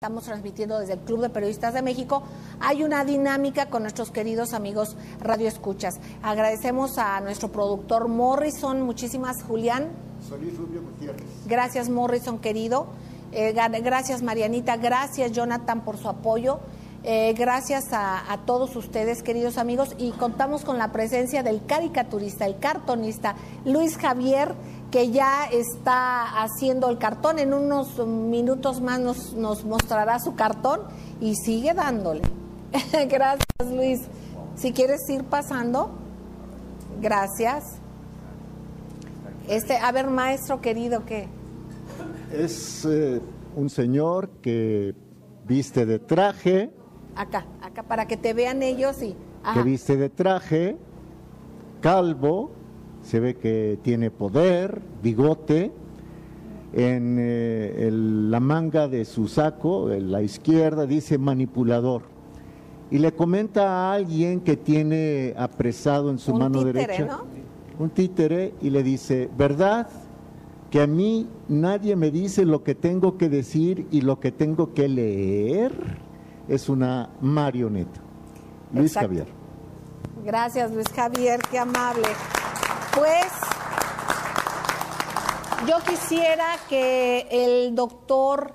Estamos transmitiendo desde el Club de Periodistas de México. Hay una dinámica con nuestros queridos amigos radioescuchas. Agradecemos a nuestro productor Morrison, muchísimas, Julián. Solís Rubio Gutiérrez. Gracias, Morrison, querido. Gracias, Marianita. Gracias, Jonathan, por su apoyo. Gracias a todos ustedes, queridos amigos. Y contamos con la presencia del caricaturista, el cartonista Luis Javier, que ya está haciendo el cartón. En unos minutos más nos mostrará su cartón y sigue dándole. Gracias, Luis. Si quieres ir pasando. Gracias. A ver, maestro querido, ¿qué? Es un señor que viste de traje. Acá, para que te vean ellos y... Que viste de traje, calvo. Se ve que tiene poder, bigote. En la manga de su saco, en la izquierda, dice manipulador. Y le comenta a alguien que tiene apresado en su mano derecha, ¿no? Un títere, y le dice: ¿verdad que a mí nadie me dice lo que tengo que decir y lo que tengo que leer? Es una marioneta. Luis Javier. Gracias, Luis Javier, qué amable. Pues yo quisiera que el doctor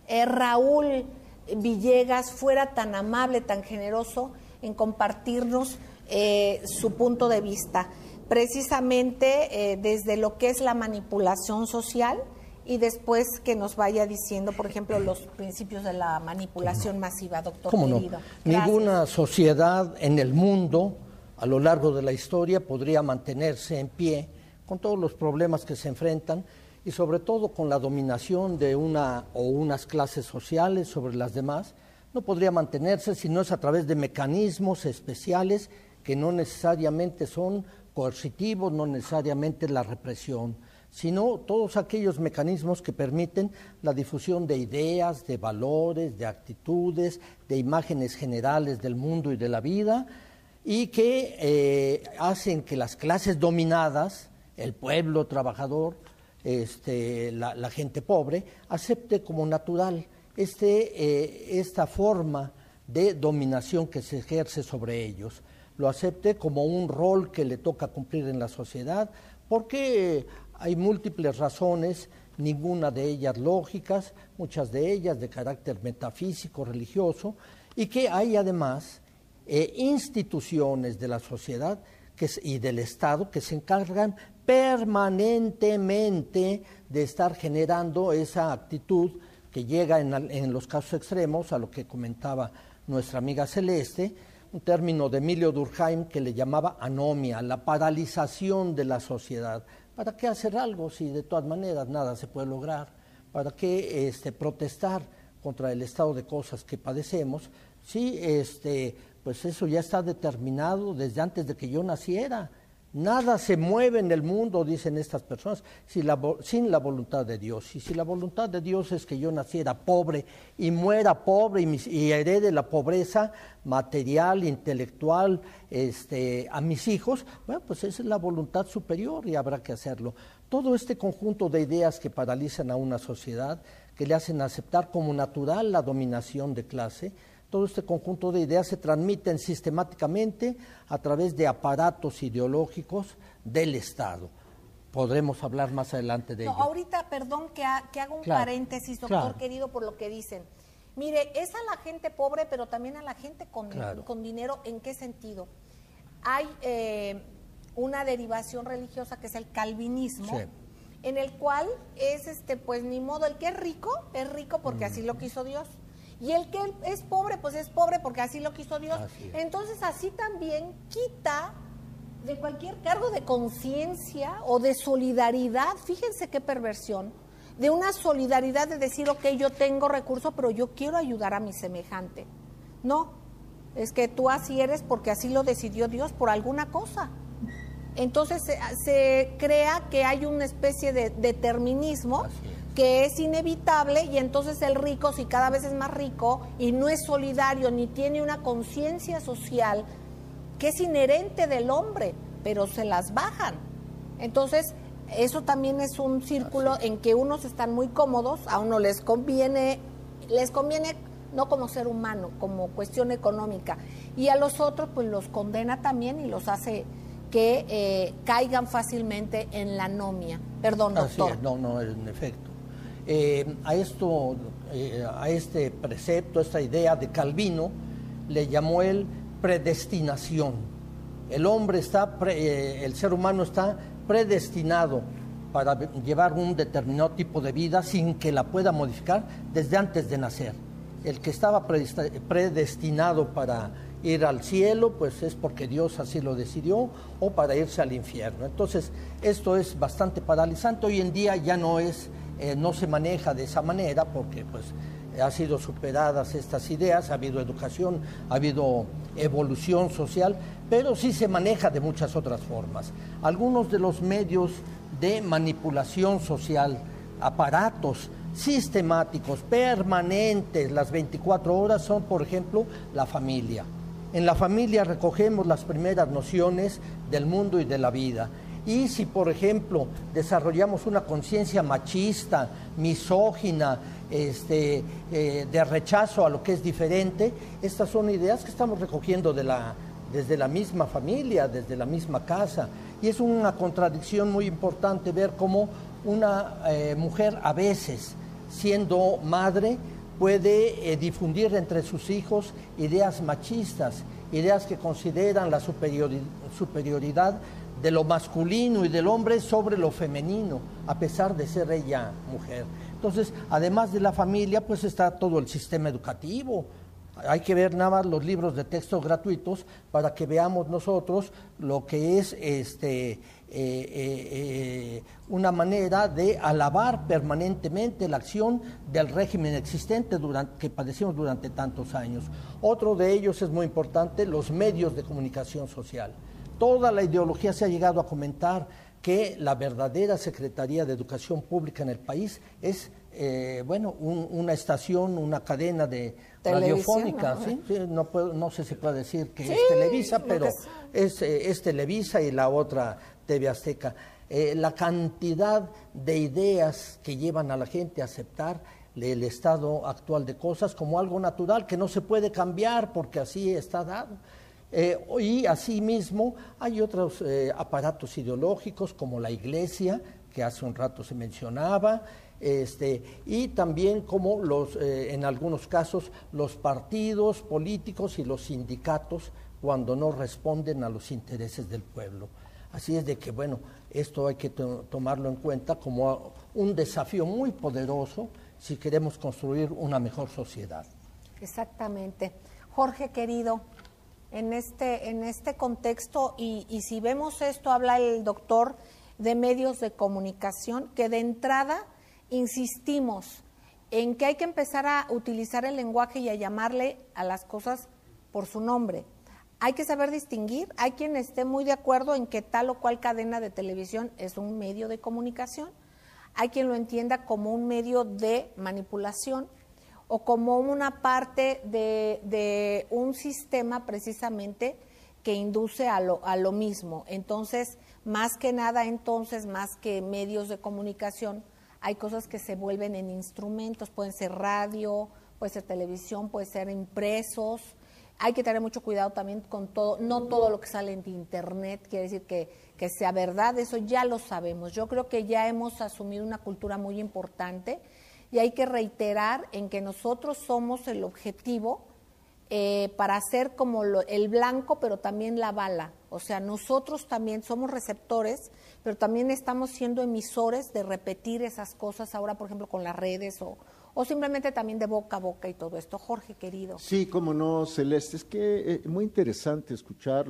Raúl Villegas fuera tan amable, tan generoso en compartirnos su punto de vista, precisamente desde lo que es la manipulación social, y después que nos vaya diciendo, por ejemplo, los principios de la manipulación masiva, doctor querido. No? Ninguna sociedad en el mundo a lo largo de la historia podría mantenerse en pie con todos los problemas que se enfrentan y sobre todo con la dominación de una o unas clases sociales sobre las demás. No podría mantenerse si no es a través de mecanismos especiales que no necesariamente son coercitivos, no necesariamente la represión, sino todos aquellos mecanismos que permiten la difusión de ideas, de valores, de actitudes, de imágenes generales del mundo y de la vida, y que hacen que las clases dominadas, el pueblo trabajador, la gente pobre, acepte como natural esta forma de dominación que se ejerce sobre ellos, lo acepte como un rol que le toca cumplir en la sociedad, porque hay múltiples razones, ninguna de ellas lógicas, muchas de ellas de carácter metafísico, religioso, y que hay además instituciones de la sociedad y del Estado que se encargan permanentemente de estar generando esa actitud que llega en los casos extremos a lo que comentaba nuestra amiga Celeste, un término de Emilio Durkheim que le llamaba anomia, la paralización de la sociedad. ¿Para qué hacer algo si de todas maneras nada se puede lograr? ¿Para qué protestar contra el estado de cosas que padecemos? Sí, pues eso ya está determinado desde antes de que yo naciera. Nada se mueve en el mundo, dicen estas personas, sin la voluntad de Dios. Y si la voluntad de Dios es que yo naciera pobre y muera pobre y herede la pobreza material, intelectual a mis hijos, bueno, pues esa es la voluntad superior y habrá que hacerlo. Todo este conjunto de ideas que paralizan a una sociedad, que le hacen aceptar como natural la dominación de clase, todo este conjunto de ideas se transmiten sistemáticamente a través de aparatos ideológicos del Estado. Podremos hablar más adelante de ello. Ahorita, perdón, que haga un paréntesis, doctor querido, por lo que dicen. Mire, es a la gente pobre, pero también a la gente con dinero. ¿En qué sentido? Hay una derivación religiosa que es el calvinismo, en el cual es, pues ni modo, el que es rico porque así lo quiso Dios. Y el que es pobre, pues es pobre porque así lo quiso Dios. Entonces, así también quita de cualquier cargo de conciencia o de solidaridad, fíjense qué perversión, de una solidaridad de decir, ok, yo tengo recursos, pero yo quiero ayudar a mi semejante. No, es que tú así eres porque así lo decidió Dios por alguna cosa. Entonces, se crea que hay una especie de determinismo que es inevitable, y entonces el rico, si cada vez es más rico y no es solidario ni tiene una conciencia social que es inherente del hombre, pero se las bajan. Entonces, eso también es un círculo en que unos están muy cómodos, a uno les conviene les conviene no como ser humano, como cuestión económica. Y a los otros pues los condena también y los hace que caigan fácilmente en la anomia. Perdón, doctor. Así es, no, en efecto. A este precepto, esta idea de Calvino, le llamó él predestinación. El hombre el ser humano está predestinado para llevar un determinado tipo de vida sin que la pueda modificar desde antes de nacer. El que estaba predestinado para ir al cielo, pues es porque Dios así lo decidió, o para irse al infierno. Entonces, esto es bastante paralizante. Hoy en día ya no se maneja de esa manera, porque pues han sido superadas estas ideas, ha habido educación, ha habido evolución social, pero sí se maneja de muchas otras formas. Algunos de los medios de manipulación social, aparatos sistemáticos, permanentes, las 24 horas, son, por ejemplo, la familia. En la familia recogemos las primeras nociones del mundo y de la vida. Y si, por ejemplo, desarrollamos una conciencia machista, misógina, de rechazo a lo que es diferente, estas son ideas que estamos recogiendo desde la misma familia, desde la misma casa. Y es una contradicción muy importante ver cómo una mujer, a veces, siendo madre, puede difundir entre sus hijos ideas machistas, ideas que consideran la superioridad de lo masculino y del hombre sobre lo femenino, a pesar de ser ella mujer. Entonces, además de la familia, pues está todo el sistema educativo. Hay que ver nada más los libros de texto gratuitos para que veamos nosotros lo que es una manera de alabar permanentemente la acción del régimen existente que padecimos durante tantos años. Otro de ellos es muy importante, los medios de comunicación social. Toda la ideología se ha llegado a comentar que la verdadera Secretaría de Educación Pública en el país es una estación, una cadena de radiofónica, ¿no? ¿Sí? Sí, no sé si puede decir que sí, es Televisa, pero es Televisa y la otra TV Azteca. La cantidad de ideas que llevan a la gente a aceptar el estado actual de cosas como algo natural, que no se puede cambiar porque así está dado. Y asimismo hay otros aparatos ideológicos como la Iglesia, que hace un rato se mencionaba, y también como en algunos casos los partidos políticos y los sindicatos cuando no responden a los intereses del pueblo. Así es de que, bueno, esto hay que tomarlo en cuenta como un desafío muy poderoso si queremos construir una mejor sociedad. Exactamente. Jorge, querido, en este contexto, y si vemos esto, habla el doctor de medios de comunicación, que de entrada insistimos en que hay que empezar a utilizar el lenguaje y a llamarle a las cosas por su nombre. Hay que saber distinguir. Hay quien esté muy de acuerdo en que tal o cual cadena de televisión es un medio de comunicación. Hay quien lo entienda como un medio de manipulación o como una parte de un sistema precisamente que induce a lo mismo. Entonces, más que nada, más que medios de comunicación, hay cosas que se vuelven en instrumentos, pueden ser radio, puede ser televisión, puede ser impresos. Hay que tener mucho cuidado también con todo, no todo lo que sale en internet quiere decir que sea verdad, eso ya lo sabemos. Yo creo que ya hemos asumido una cultura muy importante y hay que reiterar en que nosotros somos el objetivo para ser como el blanco, pero también la bala. O sea, nosotros también somos receptores, pero también estamos siendo emisores de repetir esas cosas ahora, por ejemplo, con las redes o simplemente también de boca a boca y todo esto. Jorge, querido. Sí, cómo no, Celeste, es que muy interesante escuchar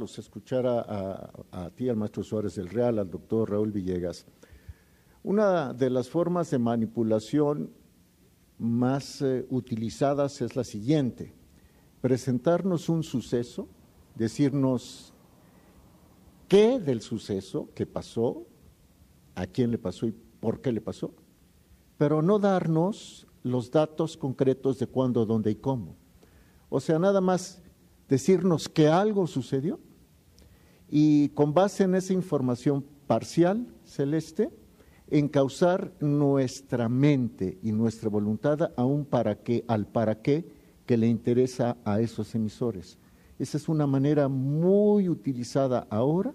a ti, al maestro Suárez del Real, al doctor Raúl Villegas. Una de las formas de manipulación más utilizadas es la siguiente: presentarnos un suceso, decirnos qué del suceso, qué pasó, a quién le pasó y por qué le pasó, pero no darnos los datos concretos de cuándo, dónde y cómo. O sea, nada más decirnos que algo sucedió y con base en esa información parcial, Celeste, encauzar nuestra mente y nuestra voluntad a al para qué que le interesa a esos emisores. Esa es una manera muy utilizada ahora,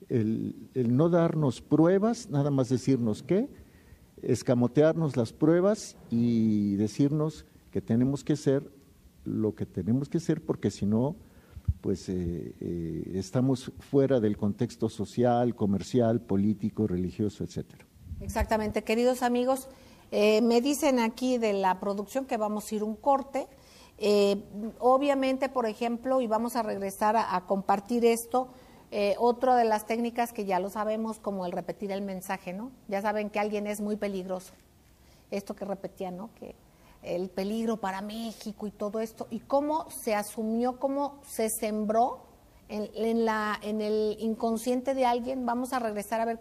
el no darnos pruebas, nada más decirnos qué, escamotearnos las pruebas y decirnos que tenemos que ser lo que tenemos que ser, porque si no, pues estamos fuera del contexto social, comercial, político, religioso, etcétera. Exactamente, queridos amigos, me dicen aquí de la producción que vamos a ir un corte. Obviamente, por ejemplo, y vamos a regresar a compartir esto, otra de las técnicas que ya lo sabemos, como el repetir el mensaje, ¿no? Ya saben que alguien es muy peligroso. Esto que repetía, ¿no? Que el peligro para México y todo esto, y cómo se asumió, cómo se sembró en el inconsciente de alguien. Vamos a regresar a ver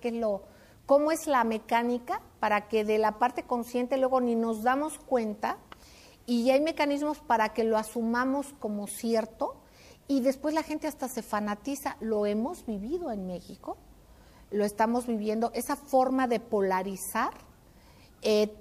cómo es la mecánica para que de la parte consciente luego ni nos damos cuenta, y hay mecanismos para que lo asumamos como cierto, y después la gente hasta se fanatiza. Lo hemos vivido en México, lo estamos viviendo, esa forma de polarizar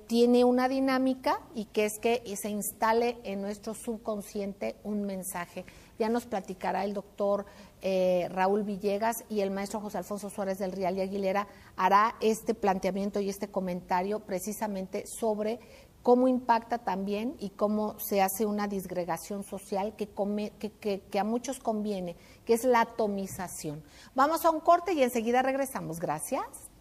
tiene una dinámica, y que es que se instale en nuestro subconsciente un mensaje. Ya nos platicará el doctor Raúl Villegas, y el maestro José Alfonso Suárez del Real y Aguilera hará este planteamiento y este comentario precisamente sobre cómo impacta también y cómo se hace una disgregación social que a muchos conviene, que es la atomización. Vamos a un corte y enseguida regresamos. Gracias.